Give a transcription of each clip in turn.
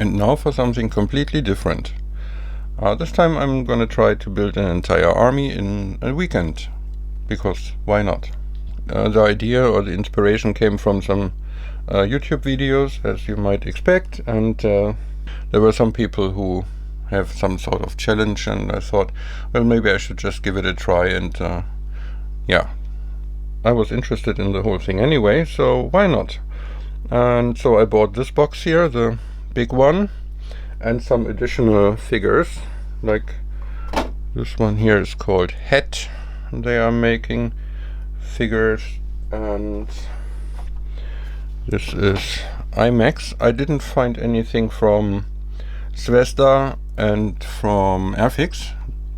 And now for something completely different. This time I'm gonna try to build an entire army in a weekend, because why not? The idea or the inspiration came from some YouTube videos, as you might expect, and there were some people who have some sort of challenge, and I thought, well, maybe I should just give it a try, and yeah, I was interested in the whole thing anyway, so why not? And so I bought this box here, the big one, and some additional figures, like this one here is called Het. They are making figures, and this is IMAX. I didn't find anything from Svesta and from Airfix.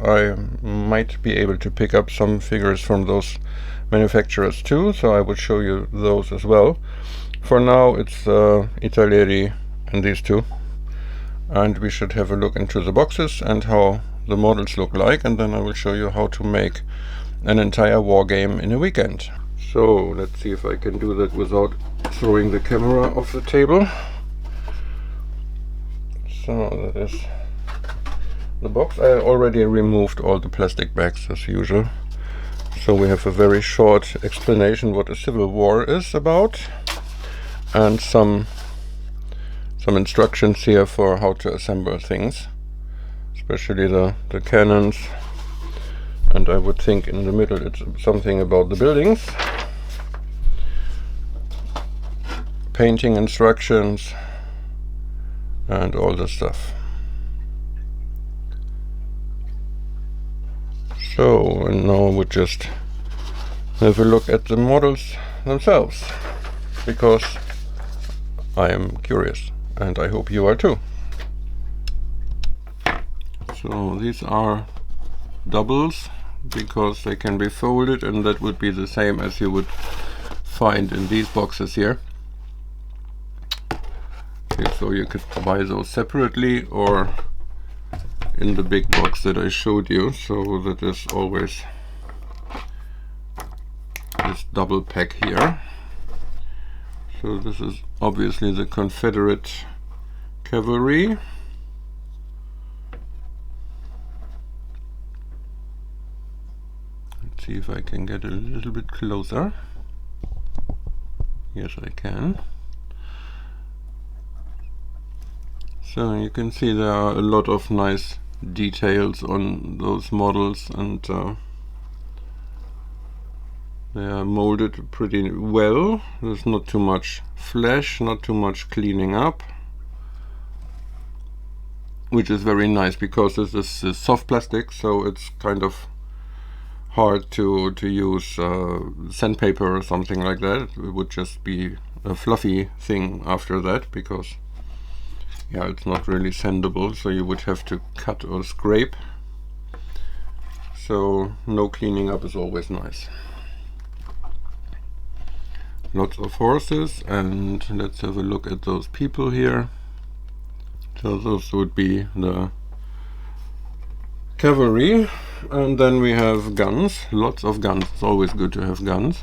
I might be able to pick up some figures from those manufacturers too, so I would show you those as well. For now it's Italieri and these two, and we should have a look into the boxes and how the models look like, and then I will show you how to make an entire war game in a weekend. So let's see if I can do that without throwing the camera off the table. So that is the box. I already removed all the plastic bags as usual. So we have a very short explanation what a civil war is about, and some instructions here for how to assemble things, especially the cannons, and I would think in the middle it's something about the buildings, painting instructions, and all the stuff. So, and now I would just have a look at the models themselves, because I am curious, and I hope you are too. So these are doubles, because they can be folded, and that would be the same as you would find in these boxes here. Okay, so you could buy those separately or in the big box that I showed you, so that is always this double pack here. So this is obviously the Confederate cavalry. Let's see if I can get a little bit closer. Yes, I can. So you can see there are a lot of nice details on those models, and they are molded pretty well. There's not too much flesh, not too much cleaning up, which is very nice, because this is soft plastic, so it's kind of hard to use sandpaper or something like that. It would just be a fluffy thing after that, because yeah, it's not really sandable, so you would have to cut or scrape. So no cleaning up is always nice. Lots of horses, and let's have a look at those people here. So those would be the cavalry, and then we have guns, lots of guns. It's always good to have guns,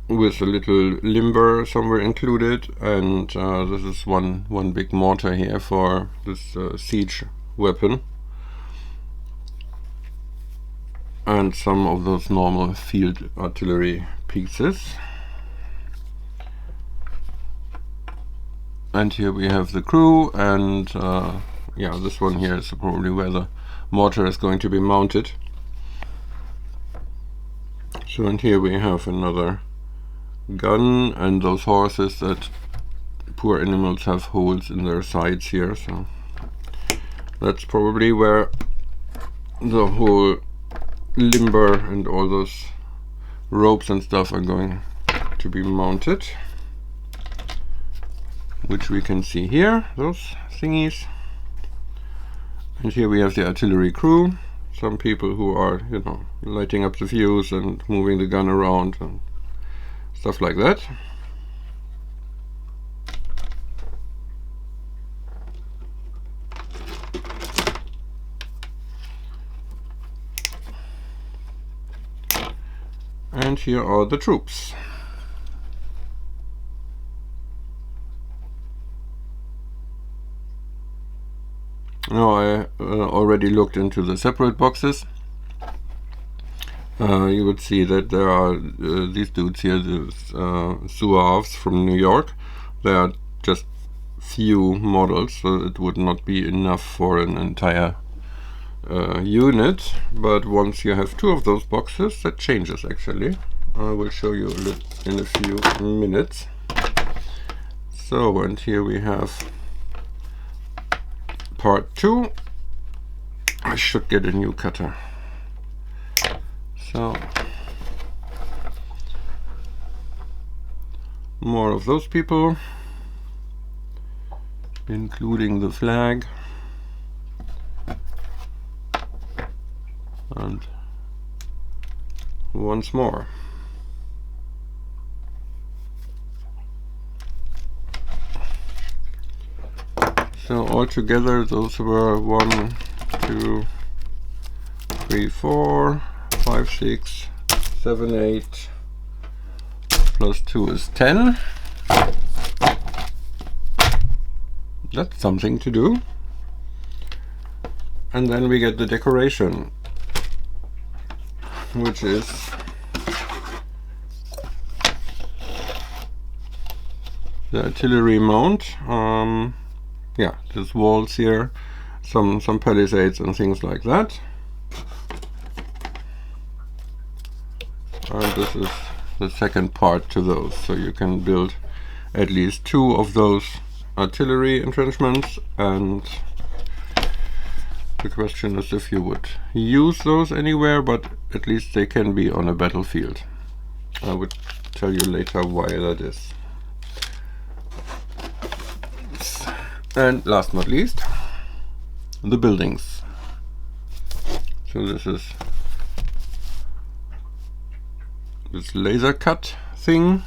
with a little limber somewhere included, and this is one big mortar here for this siege weapon, and some of those normal field artillery pieces. And here we have the crew, and yeah, this one here is probably where the mortar is going to be mounted. So, and here we have another gun, and those horses, that poor animals have holes in their sides here, so that's probably where the whole limber and all those ropes and stuff are going to be mounted, which we can see here, those thingies. And here we have the artillery crew, some people who are, you know, lighting up the fuse and moving the gun around and stuff like that. And here are the troops. Now I already looked into the separate boxes. You would see that there are these dudes here, the Zouaves from New York. There are just few models, so it would not be enough for an entire unit. But once you have two of those boxes, that changes actually. I will show you in a few minutes. So, and here we have part 2. I should get a new cutter. So, more of those people, including the flag. And once more. So altogether those were 1, 2, 3, 4, 5, 6, 7, 8, plus 2 is 10. That's something to do. And then we get the decoration, which is the artillery mount. Yeah, there's walls here, some palisades and things like that. And this is the second part to those, so you can build at least 2 of those artillery entrenchments, and the question is if you would use those anywhere, but at least they can be on a battlefield. I would tell you later why that is. And last but not least, the buildings. So this is this laser cut thing.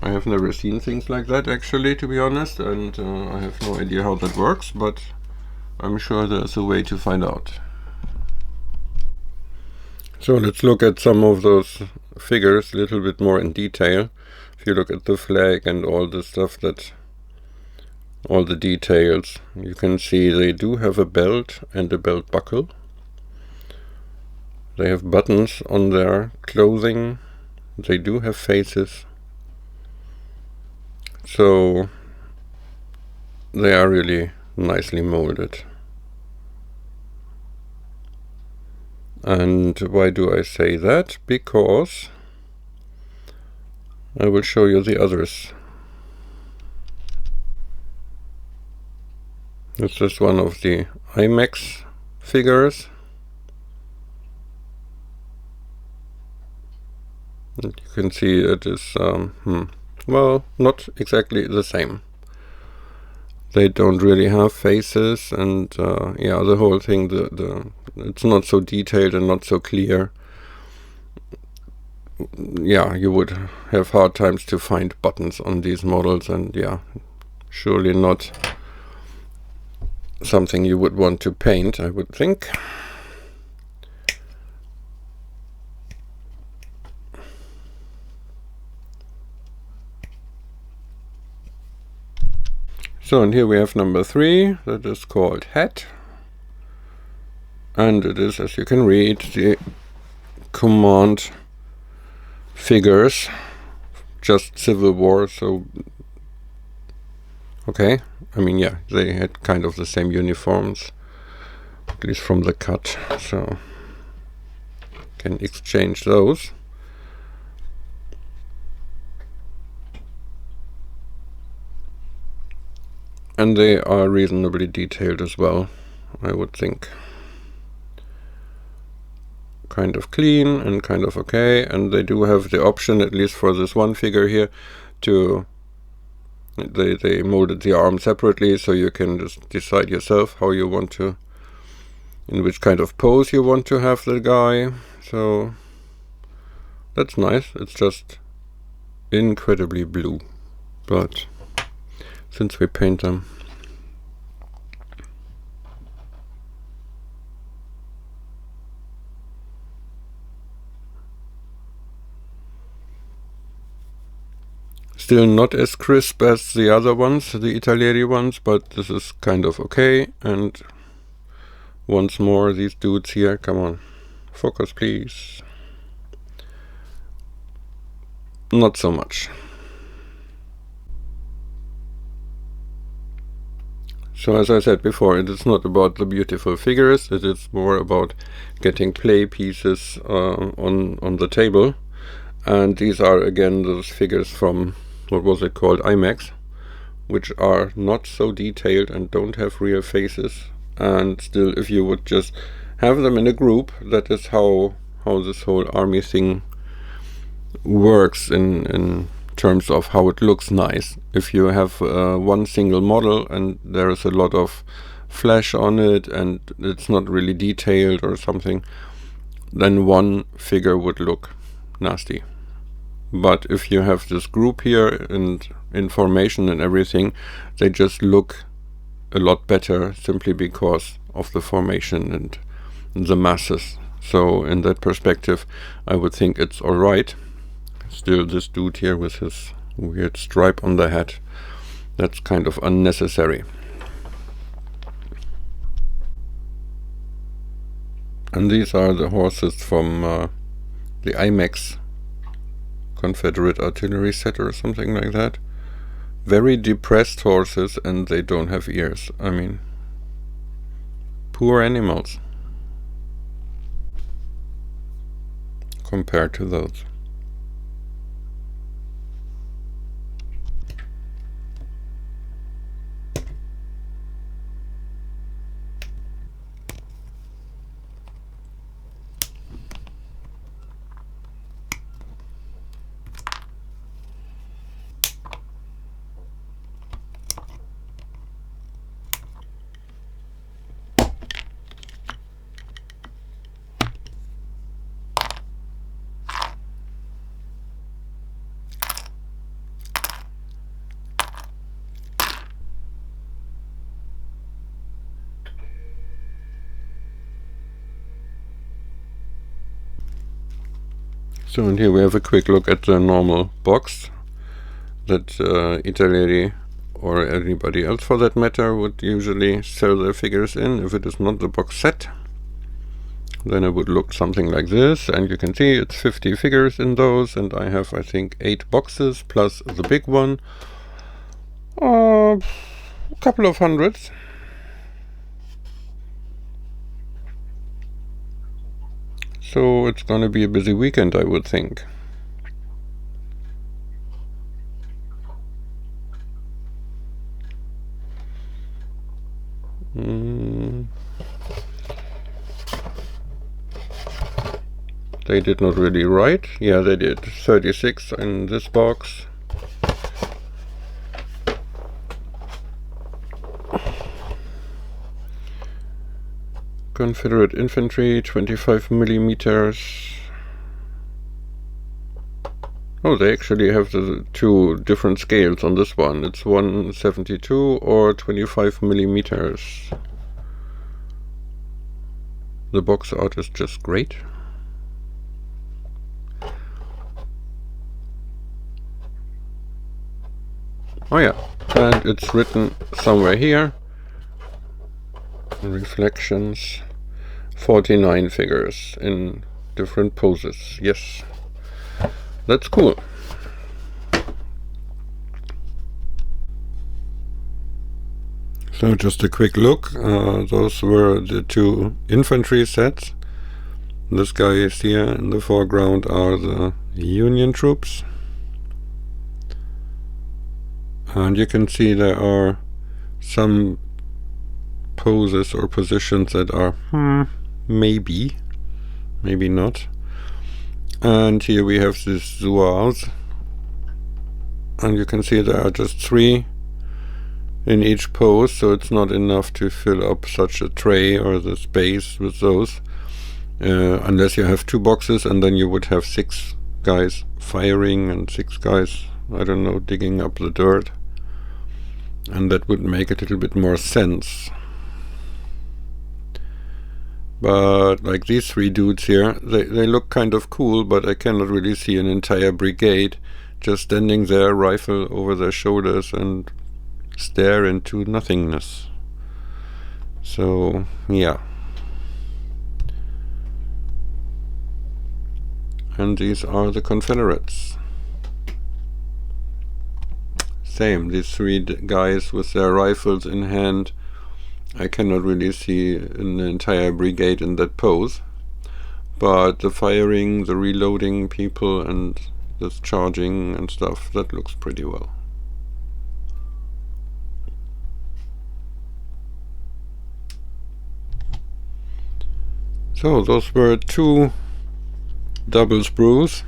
I have never seen things like that actually, to be honest, and I have no idea how that works, but I'm sure there's a way to find out. So let's look at some of those figures a little bit more in detail. If you look at the flag and all the stuff that, all the details, you can see they do have a belt and a belt buckle. They have buttons on their clothing. They do have faces. So they are really nicely molded. And why do I say that? Because I will show you the others. This is one of the IMAX figures. And you can see it is, well, not exactly the same. They don't really have faces, and yeah, the whole thing, it's not so detailed and not so clear. Yeah, you would have hard times to find buttons on these models, and yeah, surely not something you would want to paint, I would think. So, and here we have number 3, that is called Hat. And it is, as you can read, the command figures, just Civil War, so okay. I mean, yeah, they had kind of the same uniforms, at least from the cut, so can exchange those. And they are reasonably detailed as well, I would think. Kind of clean and kind of okay, and they do have the option, at least for this one figure here, to they molded the arm separately, so you can just decide yourself how you want to, in which kind of pose you want to have the guy. So that's nice. It's just incredibly blue, but since we paint them, Still not as crisp as the other ones, the Italieri ones, but this is kind of okay. And once more, these dudes here, come on, focus please. Not so much. So as I said before, it is not about the beautiful figures, it is more about getting play pieces on the table. And these are again those figures from, what was it called, IMAX, which are not so detailed and don't have real faces. And still, if you would just have them in a group, that is how this whole army thing works in terms of how it looks nice. If you have one single model and there is a lot of flash on it and it's not really detailed or something, then one figure would look nasty. But if you have this group here and information and everything, they just look a lot better simply because of the formation and the masses. So in that perspective, I would think it's alright. Still, this dude here with his weird stripe on the hat, that's kind of unnecessary. And these are the horses from the IMAX Confederate artillery set or something like that. Very depressed horses, and they don't have ears. I mean, poor animals compared to those. So, and here we have a quick look at the normal box that Italieri or anybody else for that matter would usually sell their figures in. If it is not the box set, then it would look something like this, and you can see it's 50 figures in those, and I have, I think, 8 boxes plus the big one, a couple of hundreds. So it's gonna be a busy weekend, I would think. They did not really write. Yeah, they did. 36 in this box. Confederate infantry, 25 millimeters. Oh, they actually have the 2 different scales on this one. It's 172 or 25 millimeters. The box art is just great. Oh yeah, and it's written somewhere here. Reflections. 49 figures in different poses. Yes, that's cool. So just a quick look. Those were the 2 infantry sets. This guy is here. In the foreground are the Union troops. And you can see there are some poses or positions that are maybe not. And here we have this Zouaves, and you can see there are just 3 in each pose, so it's not enough to fill up such a tray or the space with those, unless you have 2 boxes, and then you would have 6 guys firing and 6 guys, I don't know, digging up the dirt, and that would make a little bit more sense. But like these 3 dudes here, they look kind of cool, but I cannot really see an entire brigade just standing there, rifle over their shoulders, and stare into nothingness. So, yeah. And these are the Confederates. Same, these three guys with their rifles in hand. I cannot really see an entire brigade in that pose, but the firing, the reloading people, and this charging and stuff, that looks pretty well. So those were 2 double sprues.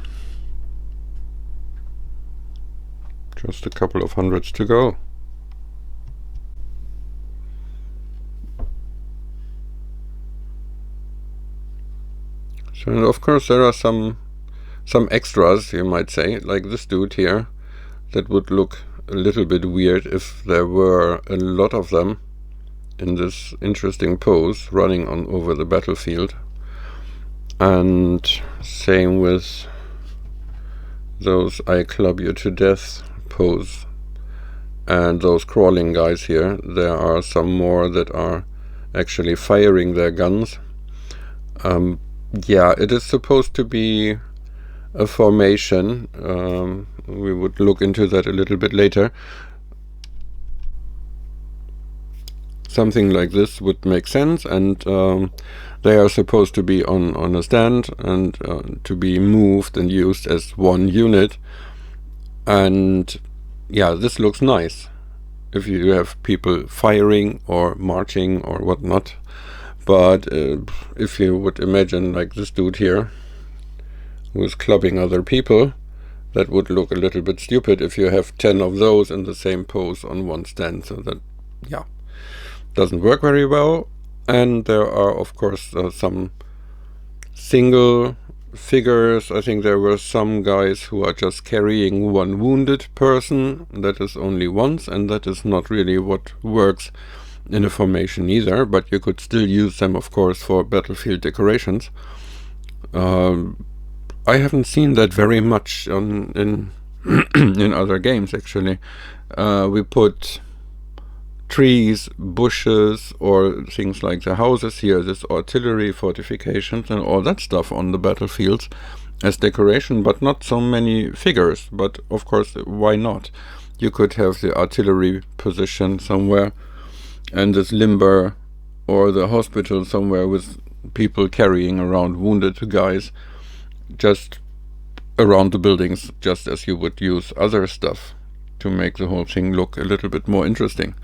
Just a couple of hundreds to go. So, and of course there are some extras, you might say, like this dude here, that would look a little bit weird if there were a lot of them in this interesting pose running on over the battlefield. And same with those I club you to death pose. And those crawling guys here, there are some more that are actually firing their guns. Yeah, it is supposed to be a formation. We would look into that a little bit later. Something like this would make sense, and they are supposed to be on a stand and to be moved and used as one unit. And yeah, this looks nice if you have people firing or marching or whatnot. But if you would imagine like this dude here who is clubbing other people, that would look a little bit stupid if you have 10 of those in the same pose on one stand. So that, yeah, doesn't work very well. And there are of course some single figures. I think there were some guys who are just carrying one wounded person. That is only once, and that is not really what works in a formation either, but you could still use them of course for battlefield decorations. I haven't seen that very much in in other games actually. We put trees, bushes, or things like the houses here, this artillery fortifications and all that stuff on the battlefields as decoration, but not so many figures. But of course, why not? You could have the artillery position somewhere and this limber or the hospital somewhere with people carrying around wounded guys just around the buildings, just as you would use other stuff to make the whole thing look a little bit more interesting.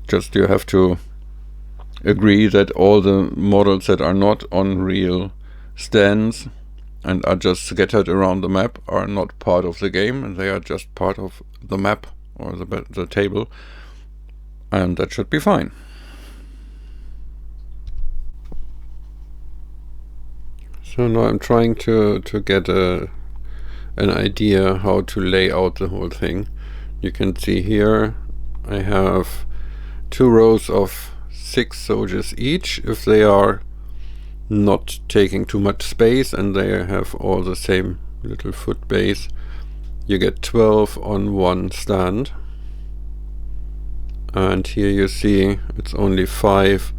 Just you have to agree that all the models that are not on real stands and are just scattered around the map are not part of the game, and they are just part of the map or the table, and that should be fine. So now I'm trying to get an idea how to lay out the whole thing. You can see here I have 2 rows of 6 soldiers each. If they are not taking too much space and they have all the same little foot base, you get 12 on one stand. And here you see it's only 5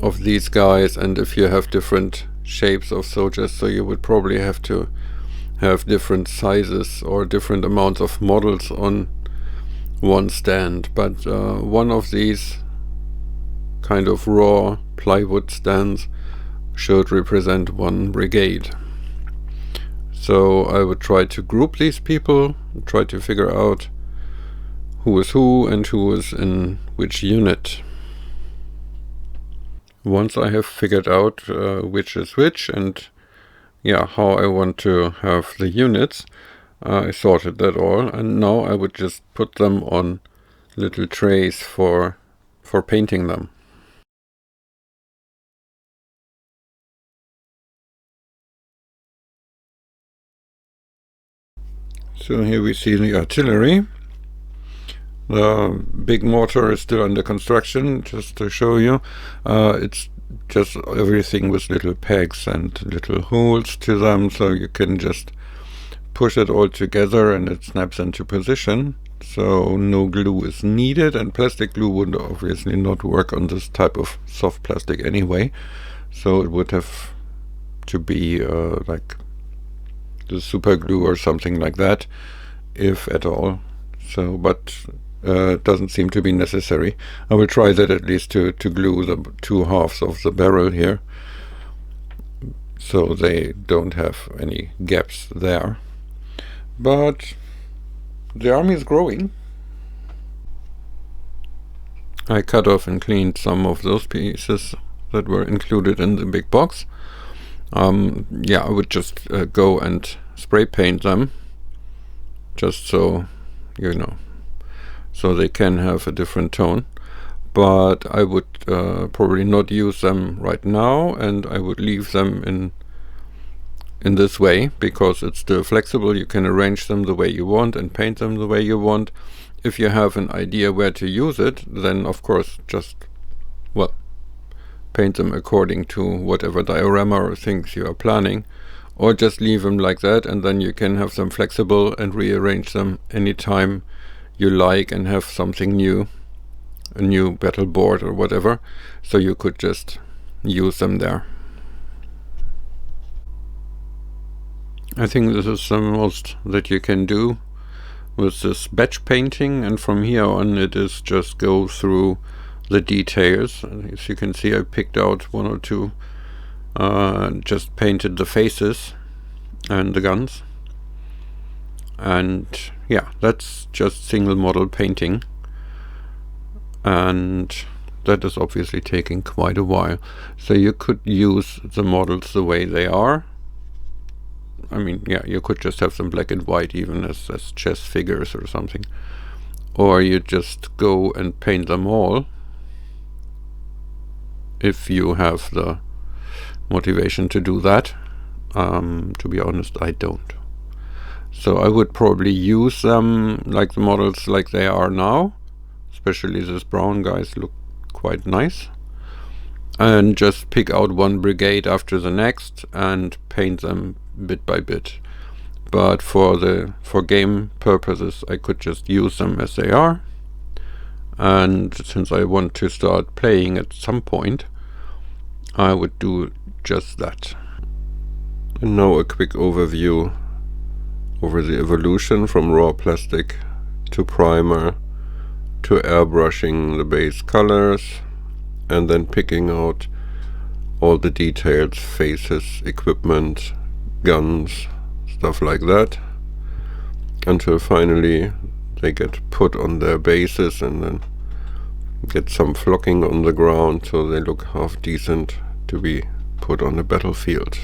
of these guys, and if you have different shapes of soldiers, so you would probably have to have different sizes or different amounts of models on one stand. But one of these kind of raw plywood stands should represent one brigade. So I would try to group these people, try to figure out who is who and who is in which unit. Once I have figured out which is which and yeah, how I want to have the units, I sorted that all, and now I would just put them on little trays for painting them. So here we see the artillery. The big mortar is still under construction, just to show you. It's just everything with little pegs and little holes to them, so you can just push it all together and it snaps into position. So no glue is needed, and plastic glue would obviously not work on this type of soft plastic anyway. So it would have to be like the super glue or something like that, if at all. So, but it doesn't seem to be necessary. I will try that at least to glue the two halves of the barrel here, so they don't have any gaps there. But the army is growing. I cut off and cleaned some of those pieces that were included in the big box. Yeah, I would just go and spray paint them, just so, you know, so they can have a different tone. But I would probably not use them right now, and I would leave them in this way, because it's still flexible. You can arrange them the way you want and paint them the way you want. If you have an idea where to use it, then of course just, well, paint them according to whatever diorama or things you are planning, or just leave them like that, and then you can have them flexible and rearrange them anytime you like and have something new, a new battle board or whatever, so you could just use them there. I think this is the most that you can do with this batch painting, and from here on it is just go through the details. As you can see, I picked out one or two, just painted the faces and the guns, and yeah, that's just single model painting, and that is obviously taking quite a while. So you could use the models the way they are. I mean, yeah, you could just have them black and white, even as chess figures or something, or you just go and paint them all if you have the motivation to do that. To be honest, I don't. So I would probably use them like the models like they are now, especially these brown guys look quite nice, and just pick out one brigade after the next and paint them bit by bit. But for game purposes, I could just use them as they are, and since I want to start playing at some point, I would do just that. And now a quick overview over the evolution from raw plastic to primer to airbrushing the base colors, and then picking out all the details, faces, equipment, guns, stuff like that, until finally they get put on their bases and then get some flocking on the ground so they look half decent to be put on the battlefield.